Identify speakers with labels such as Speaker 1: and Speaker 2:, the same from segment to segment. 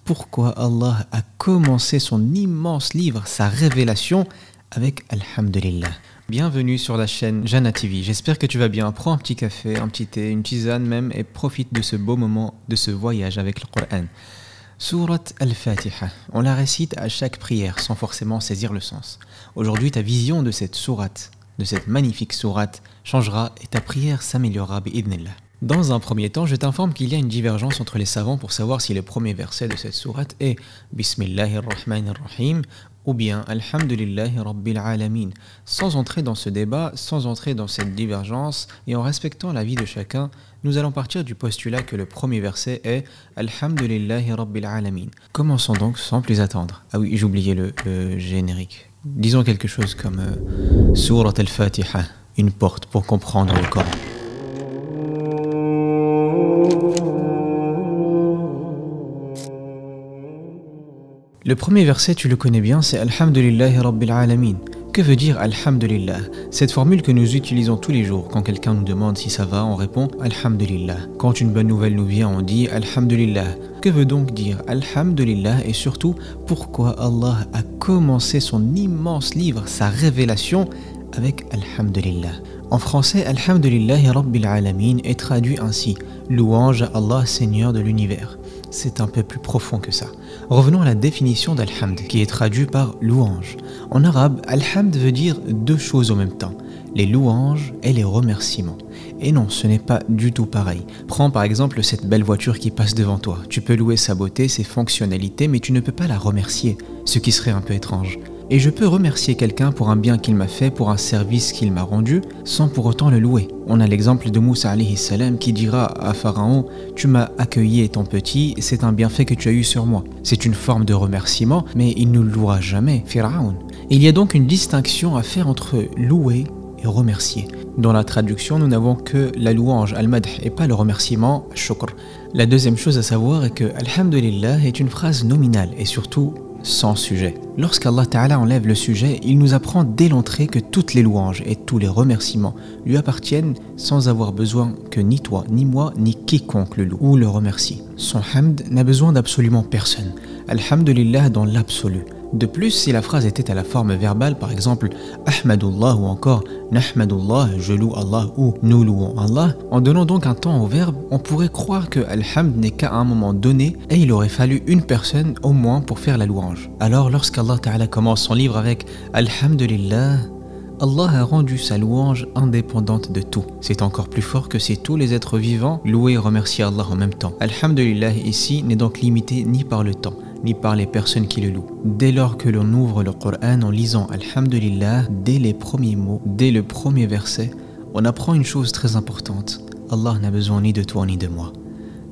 Speaker 1: pourquoi Allah a commencé son immense livre, sa révélation, avec Alhamdulillah. Bienvenue sur la chaîne Jana TV, j'espère que tu vas bien. Prends un petit café, un petit thé, une tisane même et profite de ce beau moment, de ce voyage avec le Coran. Surat Al-Fatiha, on la récite à chaque prière sans forcément saisir le sens. Aujourd'hui, ta vision de cette sourate, de cette magnifique sourate, changera et ta prière s'améliorera bi'idhnillah. Dans un premier temps, je t'informe qu'il y a une divergence entre les savants pour savoir si le premier verset de cette sourate est Bismillahirrahmanirrahim ou bien Alhamdulillahi Rabbil Alamin. Sans entrer dans ce débat, sans entrer dans cette divergence et en respectant l'avis de chacun, nous allons partir du postulat que le premier verset est Alhamdulillahi Rabbil Alamin. Commençons donc sans plus attendre. Ah oui, j'ai oublié le générique. Disons quelque chose comme Surat Al-Fatiha, une porte pour comprendre le Coran. Le premier verset, tu le connais bien, c'est Alhamdulillahi Rabbil Alamin. Que veut dire Alhamdulillah? Cette formule que nous utilisons tous les jours. Quand quelqu'un nous demande si ça va, on répond Alhamdulillah. Quand une bonne nouvelle nous vient, on dit Alhamdulillah. Que veut donc dire Alhamdulillah et surtout, pourquoi Allah a commencé son immense livre, sa révélation, avec Alhamdulillah? En français, Alhamdulillahi Rabbil Alamin est traduit ainsi, louange à Allah, Seigneur de l'univers. C'est un peu plus profond que ça. Revenons à la définition d'Alhamd, qui est traduit par louange. En arabe, Alhamd veut dire deux choses en même temps, les louanges et les remerciements. Et non, ce n'est pas du tout pareil. Prends par exemple cette belle voiture qui passe devant toi. Tu peux louer sa beauté, ses fonctionnalités, mais tu ne peux pas la remercier, ce qui serait un peu étrange. Et je peux remercier quelqu'un pour un bien qu'il m'a fait, pour un service qu'il m'a rendu, sans pour autant le louer. On a l'exemple de Moussa alayhi salam qui dira à Pharaon « Tu m'as accueilli étant petit, c'est un bienfait que tu as eu sur moi ». C'est une forme de remerciement, mais il ne louera jamais Pharaon. Il y a donc une distinction à faire entre louer et remercier. Dans la traduction, nous n'avons que la louange, al-madh, et pas le remerciement, shukr. La deuxième chose à savoir est que Alhamdulillah est une phrase nominale et surtout sans sujet. Lorsqu'Allah Ta'ala enlève le sujet, il nous apprend dès l'entrée que toutes les louanges et tous les remerciements lui appartiennent sans avoir besoin que ni toi, ni moi, ni quiconque le loue ou le remercie. Son hamd n'a besoin d'absolument personne. Alhamdulillah dans l'absolu. De plus, si la phrase était à la forme verbale, par exemple Ahmadullah ou encore Nahmadullah, je loue Allah ou nous louons Allah, en donnant donc un temps au verbe, on pourrait croire que Alhamd n'est qu'à un moment donné et il aurait fallu une personne au moins pour faire la louange. Alors lorsqu'Allah Ta'ala commence son livre avec Alhamdulillah, Allah a rendu sa louange indépendante de tout. C'est encore plus fort que si tous les êtres vivants louaient et remerciaient Allah en même temps. Alhamdulillah ici n'est donc limité ni par le temps, ni par les personnes qui le louent. Dès lors que l'on ouvre le Coran en lisant Alhamdulillah, dès les premiers mots, dès le premier verset, on apprend une chose très importante. Allah n'a besoin ni de toi ni de moi.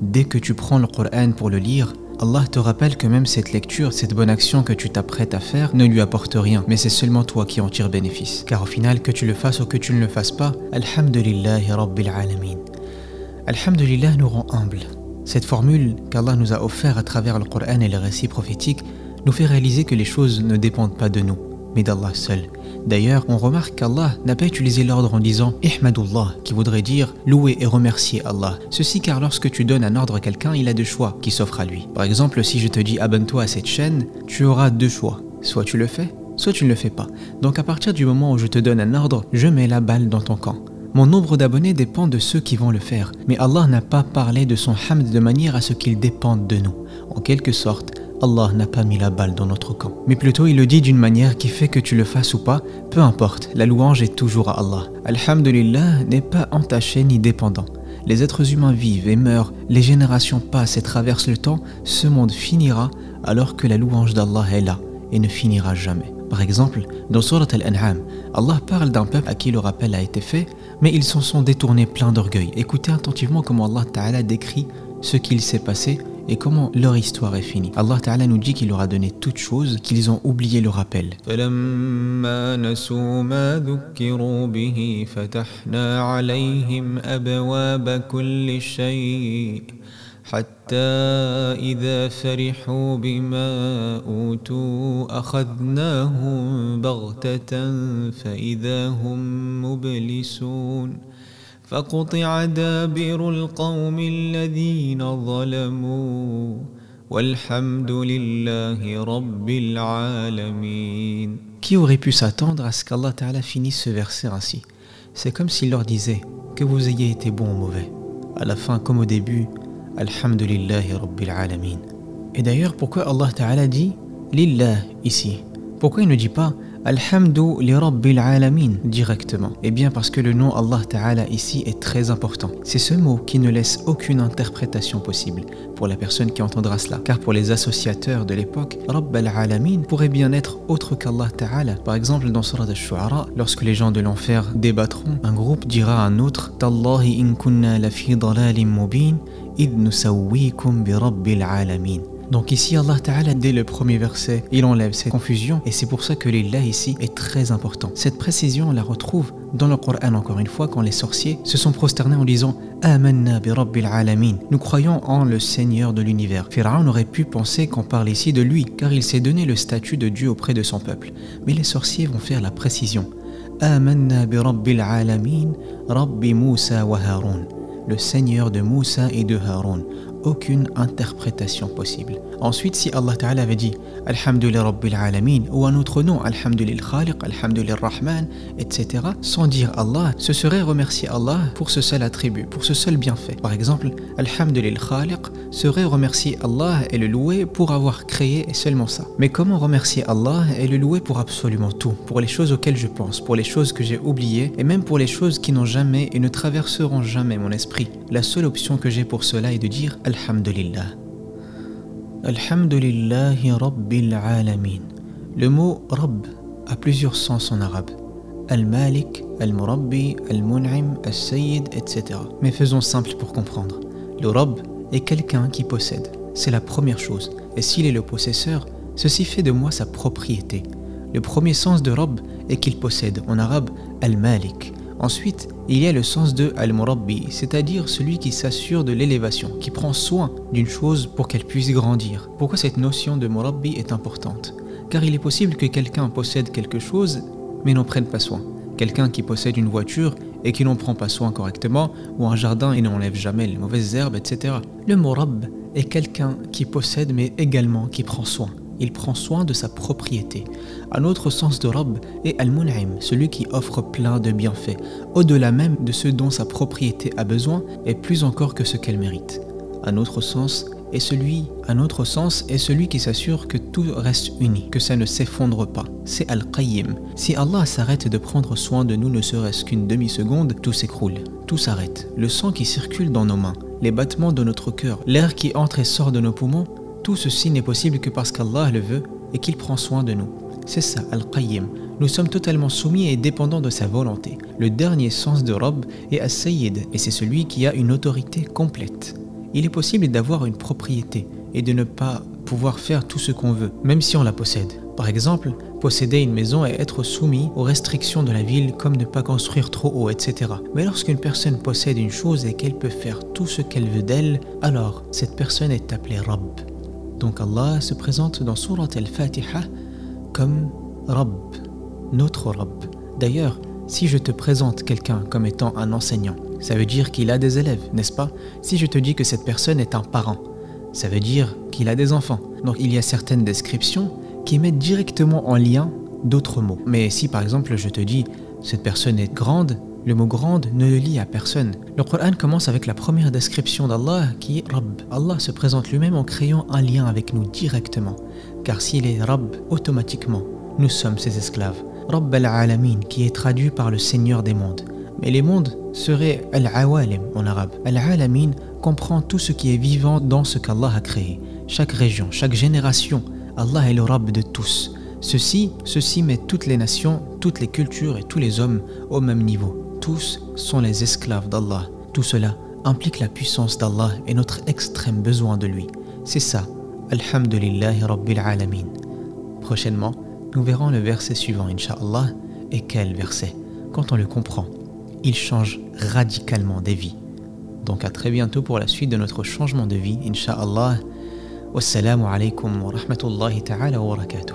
Speaker 1: Dès que tu prends le Coran pour le lire, Allah te rappelle que même cette lecture, cette bonne action que tu t'apprêtes à faire ne lui apporte rien, mais c'est seulement toi qui en tires bénéfice. Car au final, que tu le fasses ou que tu ne le fasses pas, Alhamdulillahi Rabbil Alamin. Alhamdulillah nous rend humbles. Cette formule qu'Allah nous a offerte à travers le Coran et les récits prophétiques nous fait réaliser que les choses ne dépendent pas de nous, mais d'Allah seul. D'ailleurs, on remarque qu'Allah n'a pas utilisé l'ordre en disant « Ihmadullah » qui voudrait dire « louer et remercier Allah ». Ceci car lorsque tu donnes un ordre à quelqu'un, il a deux choix qui s'offrent à lui. Par exemple, si je te dis « abonne-toi à cette chaîne », tu auras deux choix. Soit tu le fais, soit tu ne le fais pas. Donc à partir du moment où je te donne un ordre, je mets la balle dans ton camp. Mon nombre d'abonnés dépend de ceux qui vont le faire. Mais Allah n'a pas parlé de son hamd de manière à ce qu'il dépende de nous. En quelque sorte, Allah n'a pas mis la balle dans notre camp. Mais plutôt il le dit d'une manière qui fait que tu le fasses ou pas, peu importe, la louange est toujours à Allah. Alhamdulillah n'est pas entaché ni dépendant. Les êtres humains vivent et meurent, les générations passent et traversent le temps, ce monde finira alors que la louange d'Allah est là et ne finira jamais. Par exemple, dans Surat Al-An'am, Allah parle d'un peuple à qui le rappel a été fait, mais ils s'en sont détournés pleins d'orgueil. Écoutez attentivement comment Allah Ta'ala décrit ce qu'il s'est passé et comment leur histoire est finie. Allah Ta'ala nous dit qu'il leur a donné toutes choses, qu'ils ont oublié le rappel. فَلَمَّا نَسُوا مَا ذُكِّرُوا بِهِ فَتَحْنَا عَلَيْهِمْ أَبْوَابَ كُلِّ شَيْءٍ حتى إذا فرحوا بما أوتوا أخذناهم بغتة فإذا هم مبلسون فقطع دابر القوم الذين ظلموا Walhamdulillahi Rabbil Alamin. Qui aurait pu s'attendre à ce qu'Allah Ta'ala finisse ce verset ainsi? C'est comme s'il leur disait que vous ayez été bon ou mauvais. À la fin comme au début, Alhamdulillahi Rabbil Alamin. Et d'ailleurs, pourquoi Allah Ta'ala dit Lillah ici? Pourquoi il ne dit pas Alhamdu li Rabbil Alamin directement? Eh bien parce que le nom Allah Ta'ala ici est très important. C'est ce mot qui ne laisse aucune interprétation possible pour la personne qui entendra cela. Car pour les associateurs de l'époque, Rabb al-Alamin pourrait bien être autre qu'Allah Ta'ala. Par exemple dans Surat al-Shu'ara, lorsque les gens de l'enfer débattront, un groupe dira à un autre Tallahi in kunna lafi dalalim mubin id nusawwikum bi Rabbil Alamin. Donc ici Allah Ta'ala dès le premier verset il enlève cette confusion et c'est pour ça que l'illah ici est très important. Cette précision on la retrouve dans le Coran encore une fois quand les sorciers se sont prosternés en disant Amanna bi Rabbil Alamin. Nous croyons en le Seigneur de l'univers. Pharaon aurait pu penser qu'on parle ici de lui car il s'est donné le statut de Dieu auprès de son peuple. Mais les sorciers vont faire la précision. Amanna bi Rabbil Alamin Rabbi Moussa wa Haroun. Le Seigneur de Moussa et de Haroun. Aucune interprétation possible. Ensuite, si Allah Ta'ala avait dit Alhamdulillah Rabbil Alamin ou un autre nom, Alhamdulillah Khaliq, Alhamdulillah Rahman, etc., sans dire Allah, ce serait remercier Allah pour ce seul attribut, pour ce seul bienfait. Par exemple, Alhamdulillah Khaliq serait remercier Allah et le louer pour avoir créé et seulement ça. Mais comment remercier Allah et le louer pour absolument tout, pour les choses auxquelles je pense, pour les choses que j'ai oubliées et même pour les choses qui n'ont jamais et ne traverseront jamais mon esprit? La seule option que j'ai pour cela est de dire Alhamdulillah. Alhamdulillahi Rabbil Alamin. Le mot Rabb a plusieurs sens en arabe. Al-Malik, Al-Murabbi, Al-Mun'im, Al-Sayyid, etc. Mais faisons simple pour comprendre. Le Rabb est quelqu'un qui possède. C'est la première chose. Et s'il est le possesseur, ceci fait de moi sa propriété. Le premier sens de Rabb est qu'il possède. En arabe, Al-Malik. Ensuite, il y a le sens de Al-Murabbi, c'est-à-dire celui qui s'assure de l'élévation, qui prend soin d'une chose pour qu'elle puisse grandir. Pourquoi cette notion de Murabbi est importante? Car il est possible que quelqu'un possède quelque chose, mais n'en prenne pas soin. Quelqu'un qui possède une voiture et qui n'en prend pas soin correctement, ou un jardin et n'enlève jamais les mauvaises herbes, etc. Le Murabb est quelqu'un qui possède mais également qui prend soin. Il prend soin de sa propriété. Un autre sens de Rabb est Al-Mun'im, celui qui offre plein de bienfaits, au-delà même de ce dont sa propriété a besoin et plus encore que ce qu'elle mérite. Un autre sens est celui qui s'assure que tout reste uni, que ça ne s'effondre pas. C'est Al-Qayyim. Si Allah s'arrête de prendre soin de nous ne serait-ce qu'une demi-seconde, tout s'écroule, tout s'arrête. Le sang qui circule dans nos mains, les battements de notre cœur, l'air qui entre et sort de nos poumons, tout ceci n'est possible que parce qu'Allah le veut et qu'il prend soin de nous. C'est ça, Al-Qayyim. Nous sommes totalement soumis et dépendants de sa volonté. Le dernier sens de Rabb est As-Sayyid et c'est celui qui a une autorité complète. Il est possible d'avoir une propriété et de ne pas pouvoir faire tout ce qu'on veut, même si on la possède. Par exemple, posséder une maison et être soumis aux restrictions de la ville comme ne pas construire trop haut, etc. Mais lorsqu'une personne possède une chose et qu'elle peut faire tout ce qu'elle veut d'elle, alors cette personne est appelée Rabb. Donc Allah se présente dans Surat al-Fatiha comme Rabb, notre Rabb. D'ailleurs, si je te présente quelqu'un comme étant un enseignant, ça veut dire qu'il a des élèves, n'est-ce pas? Si je te dis que cette personne est un parent, ça veut dire qu'il a des enfants. Donc il y a certaines descriptions qui mettent directement en lien d'autres mots. Mais si par exemple je te dis cette personne est grande, le mot grande ne le lie à personne. Le Coran commence avec la première description d'Allah qui est Rabb. Allah se présente lui-même en créant un lien avec nous directement. Car s'il est Rabb, automatiquement, nous sommes ses esclaves. Rabb al-Alamin qui est traduit par le Seigneur des mondes. Mais les mondes seraient Al-Awalim en arabe. Al-Alamin comprend tout ce qui est vivant dans ce qu'Allah a créé. Chaque région, chaque génération, Allah est le Rabb de tous. Ceci met toutes les nations, toutes les cultures et tous les hommes au même niveau. Tous sont les esclaves d'Allah. Tout cela implique la puissance d'Allah et notre extrême besoin de lui. C'est ça, Alhamdulillahi Rabbil Alamin. Prochainement, nous verrons le verset suivant, Inch'Allah. Et quel verset? Quand on le comprend, il change radicalement des vies. Donc à très bientôt pour la suite de notre changement de vie, Inch'Allah. Wassalamu alaikum wa rahmatullahi ta'ala wa barakatuh.